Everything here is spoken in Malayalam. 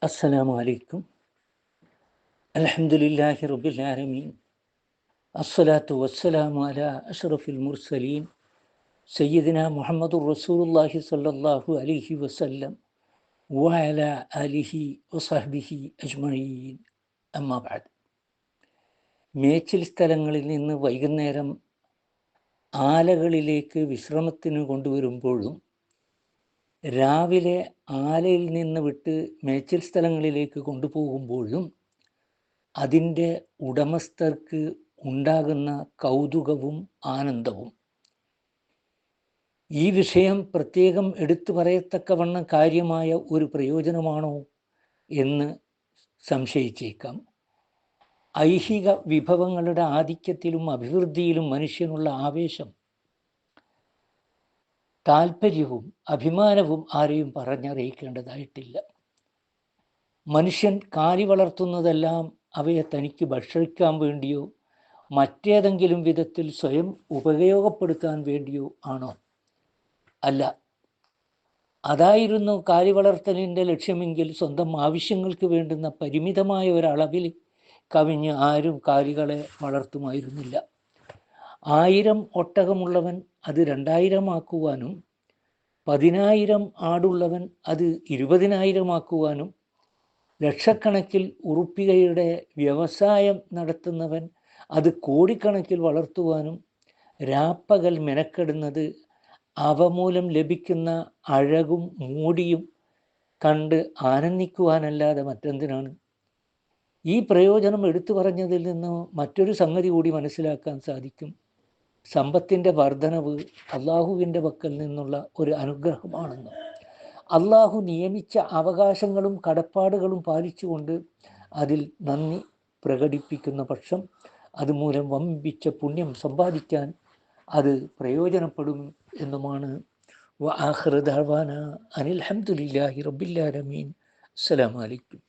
السلام عليكم. الحمد لله رب العالمين. الصلاة والسلام على أشرف المرسلين سيدنا محمد رسول الله صلى الله عليه وسلم وعلى آله وصحبه أجمعين. أما بعد. മേച്ചിൽ സ്ഥലങ്ങളിൽ നിന്ന് വൈകുന്നേരം ആലകളിലേക്ക് വിശ്രമത്തിന് കൊണ്ടുവരുമ്പോഴും രാവിലെ ആലയിൽ നിന്ന് വിട്ട് മേച്ചിൽ സ്ഥലങ്ങളിലേക്ക് കൊണ്ടുപോകുമ്പോഴും അതിൻ്റെ ഉടമസ്ഥർക്ക് ഉണ്ടാകുന്ന കൗതുകവും ആനന്ദവും ഈ വിഷയം പ്രത്യേകം എടുത്തു പറയത്തക്കവണ്ണം കാര്യമായ ഒരു പ്രയോജനമാണോ എന്ന് സംശയിച്ചേക്കാം. ഐഹിക വിഭവങ്ങളുടെ ആധിക്യത്തിലും അഭിവൃദ്ധിയിലും മനുഷ്യനുള്ള ആവേശം, താല്പര്യവും അഭിമാനവും ആരെയും പറഞ്ഞറിയിക്കേണ്ടതായിട്ടില്ല. മനുഷ്യൻ കാലി വളർത്തുന്നതെല്ലാം അവയെ തനിക്ക് ഭക്ഷിക്കാൻ വേണ്ടിയോ മറ്റേതെങ്കിലും വിധത്തിൽ സ്വയം ഉപയോഗപ്പെടുത്താൻ വേണ്ടിയോ ആണോ? അല്ല. അതായിരുന്നു കാലി വളർത്തലിൻ്റെ ലക്ഷ്യമെങ്കിൽ സ്വന്തം ആവശ്യങ്ങൾക്ക് വേണ്ടുന്ന പരിമിതമായ ഒരളവിൽ കവിഞ്ഞ് ആരും കാലികളെ വളർത്തുമായിരുന്നില്ല. 1000 ഒട്ടകമുള്ളവൻ അത് 2000 ആക്കുവാനും 10,000 ആടുള്ളവൻ അത് 20,000 ആക്കുവാനും ലക്ഷക്കണക്കിൽ ഉറുപ്പികയുടെ വ്യവസായം നടത്തുന്നവൻ അത് കോടിക്കണക്കിൽ വളർത്തുവാനും രാപ്പകൽ മെനക്കെടുന്നത് അവ മൂലം ലഭിക്കുന്ന അഴകും മൂടിയും കണ്ട് ആനന്ദിക്കുവാനല്ലാതെ മറ്റെന്തിനാണ്? ഈ പ്രയോജനം എടുത്തു പറഞ്ഞതിൽ നിന്ന് മറ്റൊരു സംഗതി കൂടി മനസ്സിലാക്കാൻ സാധിക്കും. സമ്പത്തിൻ്റെ വർധനവ് അള്ളാഹുവിൻ്റെ പക്കൽ നിന്നുള്ള ഒരു അനുഗ്രഹമാണെന്ന്. അള്ളാഹു നിയമിച്ച അവകാശങ്ങളും കടപ്പാടുകളും പാലിച്ചുകൊണ്ട് അതിൽ നന്ദി പ്രകടിപ്പിക്കുന്ന പക്ഷം അതുമൂലം വമ്പിച്ച പുണ്യം സമ്പാദിക്കാൻ അത് പ്രയോജനപ്പെടും എന്നുമാണ്. വആഖിറു ദഅ്വാനാ അനിൽ ഹംദുലില്ലാഹി റബ്ബിൽ ആലമീൻ. അസ്സലാമു അലൈക്കും.